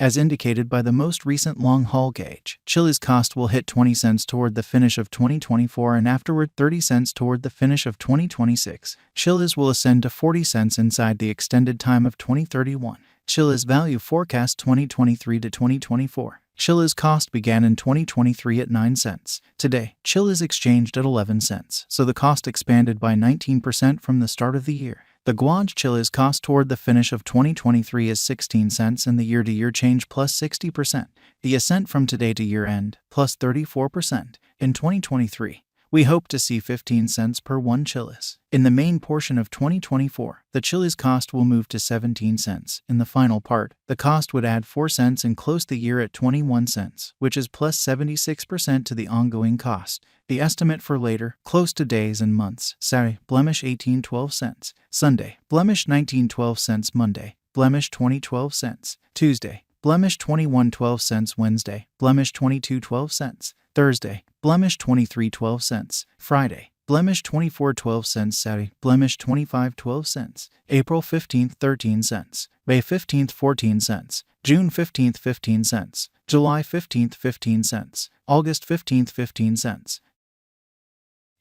As indicated by the most recent long-haul gauge, Chiliz cost will hit 20 cents toward the finish of 2024 and afterward 30 cents toward the finish of 2026. Chiliz will ascend to 40 cents inside the extended time of 2031. Chiliz value forecast 2023 to 2024. Chiliz cost began in 2023 at 9 cents. Today, Chiliz exchanged at 11 cents, so the cost expanded by 19% from the start of the year. The Guaj Chiliz cost toward the finish of 2023 is 16 cents and the year-to-year change plus 60%. The ascent from today to year-end plus 34%. In 2023, we hope to see 15 cents per 1 Chiliz. In the main portion of 2024, the Chiliz cost will move to 17 cents. In the final part, the cost would add 4 cents and close the year at 21 cents, which is plus 76% to the ongoing cost. The estimate for later, close to days and months: Saturday, blemish 18.12 cents. Sunday, blemish 19.12 cents. Monday, blemish 20.12 cents. Tuesday, blemish 21.12 cents. Wednesday, blemish 22.12 cents. Thursday, blemish 23.12 cents. Friday, blemish 24.12 cents. Saturday, blemish 25.12 cents. April 15th, 13 cents. May 15th, 14 cents. June 15th, 15 cents. July 15th, 15 cents. August 15th, 15 cents.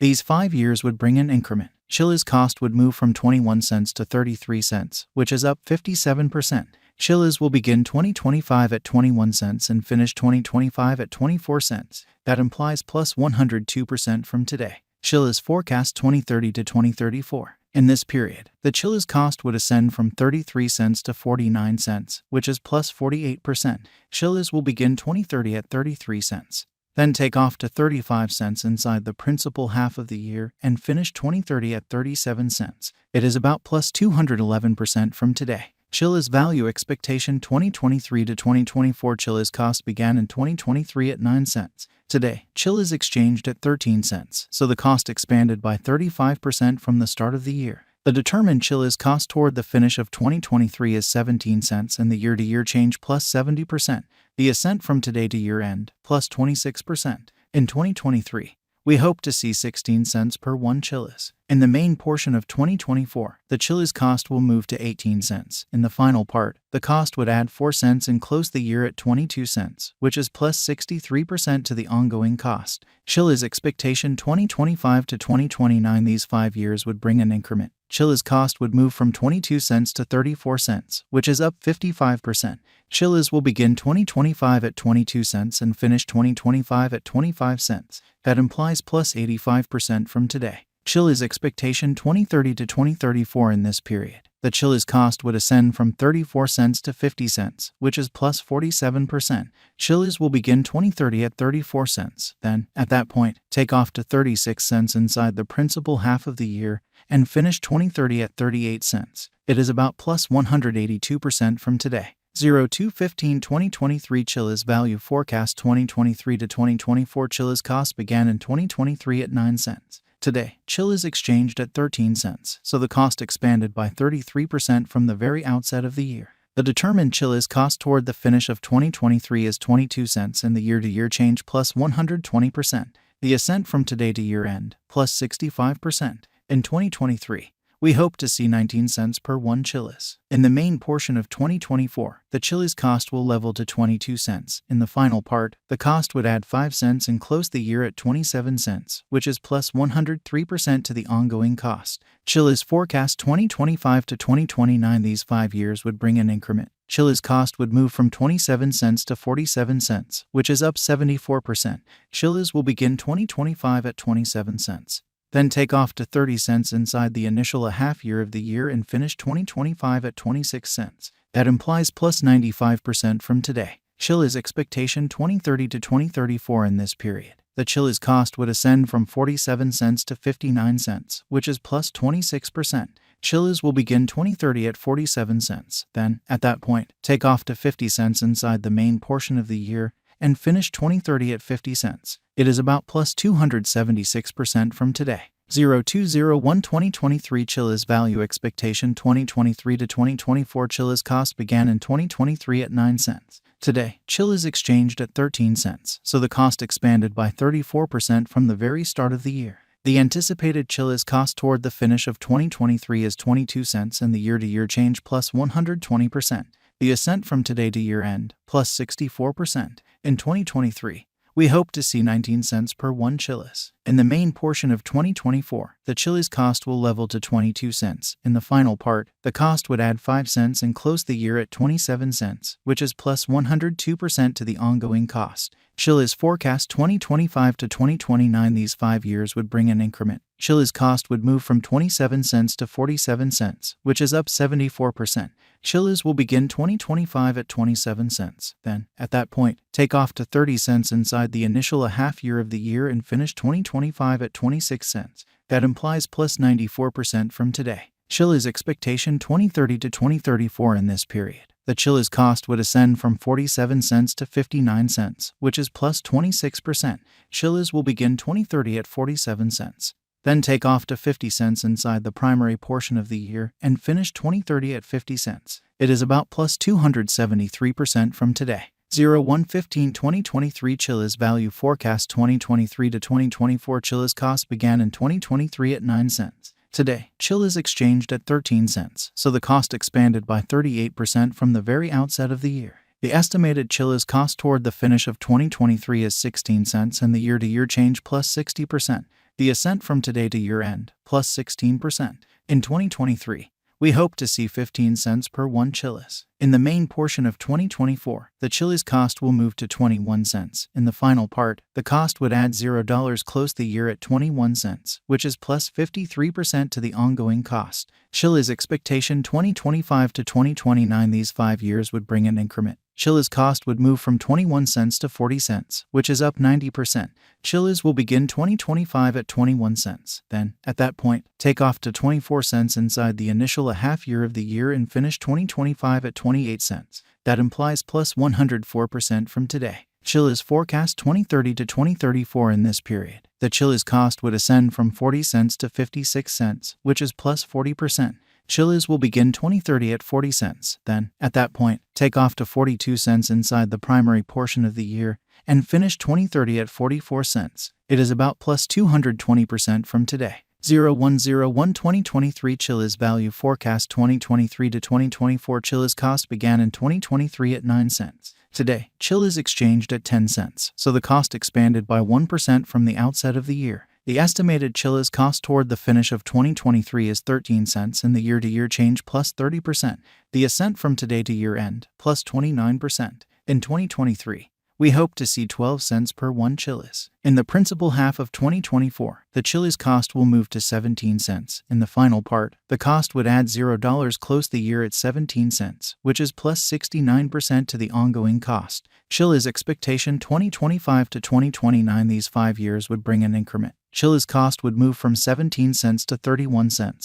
These 5 years would bring an increment. Chiliz cost would move from 21 cents to 33 cents, which is up 57%. Chiliz will begin 2025 at 21 cents and finish 2025 at 24 cents. That implies plus 102% from today. Chiliz forecast 2030 to 2034. In this period, the Chiliz cost would ascend from 33 cents to 49 cents, which is plus 48%. Chiliz will begin 2030 at 33 cents. Then take off to 35 cents inside the principal half of the year and finish 2030 at 37 cents. It is about plus 211% from today. Chiliz value expectation 2023 to 2024. Chiliz cost began in 2023 at 9 cents. Today, Chiliz exchanged at 13 cents, so the cost expanded by 35% from the start of the year. The determined Chiliz cost toward the finish of 2023 is 17 cents and the year-to-year change plus 70%. The ascent from today to year-end plus 26%. In 2023, we hope to see 16 cents per 1 Chiliz. In the main portion of 2024, the Chiliz cost will move to 18 cents. In the final part, the cost would add 4 cents and close the year at 22 cents, which is plus 63% to the ongoing cost. Chiliz expectation 2025 to 2029. These 5 years would bring an increment. Chiliz cost would move from 22 cents to 34 cents, which is up 55%. Chiliz will begin 2025 at 22 cents and finish 2025 at 25 cents. That implies plus 85% from today. Chiliz expectation 2030 to 2034. In this period, the Chiliz cost would ascend from 34 cents to 50 cents, which is plus 47%. Chiliz will begin 2030 at 34 cents. Then, at that point, take off to 36 cents inside the principal half of the year and finish 2030 at 38 cents. It is about plus 182% from today. 02/15/2023 Chiliz value forecast 2023 to 2024. Chiliz cost began in 2023 at 9 cents. Today, Chiliz exchanged at 13 cents, so the cost expanded by 33% from the very outset of the year. The determined Chiliz cost toward the finish of 2023 is 22 cents and the year-to-year change plus 120%. The ascent from today to year-end plus 65%. In 2023, we hope to see 19 cents per 1 Chiliz. In the main portion of 2024, the Chiliz cost will level to 22 cents. In the final part, the cost would add 5 cents and close the year at 27 cents, which is plus 103% to the ongoing cost. Chiliz forecast 2025 to 2029. These 5 years would bring an increment. Chiliz cost would move from 27 cents to 47 cents, which is up 74%. Chiliz will begin 2025 at 27 cents. Then take off to 30 cents inside the initial half year of the year and finish 2025 at 26 cents. That implies plus 95% from today. Chiliz expectation 2030 to 2034. In this period, the Chiliz cost would ascend from 47 cents to 59 cents, which is plus 26%. Chiliz will begin 2030 at 47 cents. Then, at that point, take off to 50 cents inside the main portion of the year and finish 2030 at 50 cents. It is about plus 276% from today. 02/01/2023 Chiliz value expectation 2023 to 2024. Chiliz cost began in 2023 at 9 cents. Today, Chiliz exchanged at 13 cents, so the cost expanded by 34% from the very start of the year. The anticipated Chiliz cost toward the finish of 2023 is 22 cents and the year-to-year change plus 120%. The ascent from today to year-end, plus 64%. In 2023, we hope to see 19 cents per 1 Chiliz. In the main portion of 2024, the Chiliz cost will level to 22 cents. In the final part, the cost would add 5 cents and close the year at 27 cents, which is plus 102% to the ongoing cost. Chiliz forecast 2025 to 2029. These 5 years would bring an increment. Chiliz cost would move from 27 cents to 47 cents, which is up 74%. Chiliz will begin 2025 at 27 cents. Then, at that point, take off to 30 cents inside the initial half year of the year and finish 2025 at 26 cents. That implies plus 94% from today. Chiliz expectation 2030 to 2034. In this period, the Chiliz cost would ascend from 47 cents to 59 cents, which is plus 26%. Chiliz will begin 2030 at 47 cents. Then take off to 50 cents inside the primary portion of the year and finish 2030 at 50 cents. It is about plus 273% from today. 01/15/2023 Chiliz value forecast 2023 to 2024. Chiliz cost began in 2023 at 9 cents. Today, Chiliz exchanged at 13 cents, so the cost expanded by 38% from the very outset of the year. The estimated Chiliz cost toward the finish of 2023 is 16 cents and the year-to-year change plus 60%. The ascent from today to year-end, plus 16%. In 2023, we hope to see 15 cents per 1 Chiliz. In the main portion of 2024, the Chiliz cost will move to 21 cents. In the final part, the cost would add $0, close the year at 21 cents, which is plus 53% to the ongoing cost. Chiliz expectation 2025 to 2029. These 5 years would bring an increment. Chiliz cost would move from 21 cents to 40 cents, which is up 90%. Chiliz will begin 2025 at 21 cents. Then, at that point, take off to 24 cents inside the initial half year of the year and finish 2025 at 28 cents. That implies plus 104% from today. Chiliz forecast 2030 to 2034. In this period, the Chiliz cost would ascend from 40 cents to 56 cents, which is plus 40%. Chiliz will begin 2030 at 40 cents. Then, at that point, take off to 42 cents inside the primary portion of the year and finish 2030 at 44 cents. It is about plus 220% from today. 01/01/2023 Chiliz value forecast 2023 to 2024. Chiliz cost began in 2023 at 9 cents. Today, Chiliz exchanged at 10 cents, so the cost expanded by 1% from the outset of the year. The estimated Chiliz cost toward the finish of 2023 is 13 cents and the year-to-year change plus 30%. The ascent from today to year-end, plus 29%. In 2023, we hope to see 12 cents per 1 Chiliz. In the principal half of 2024, the Chiliz cost will move to 17 cents. In the final part, the cost would add $0, close the year at 17 cents, which is plus 69% to the ongoing cost. Chiliz expectation 2025 to 2029. These 5 years would bring an increment. Chiliz cost would move from 17 cents to 31 cents.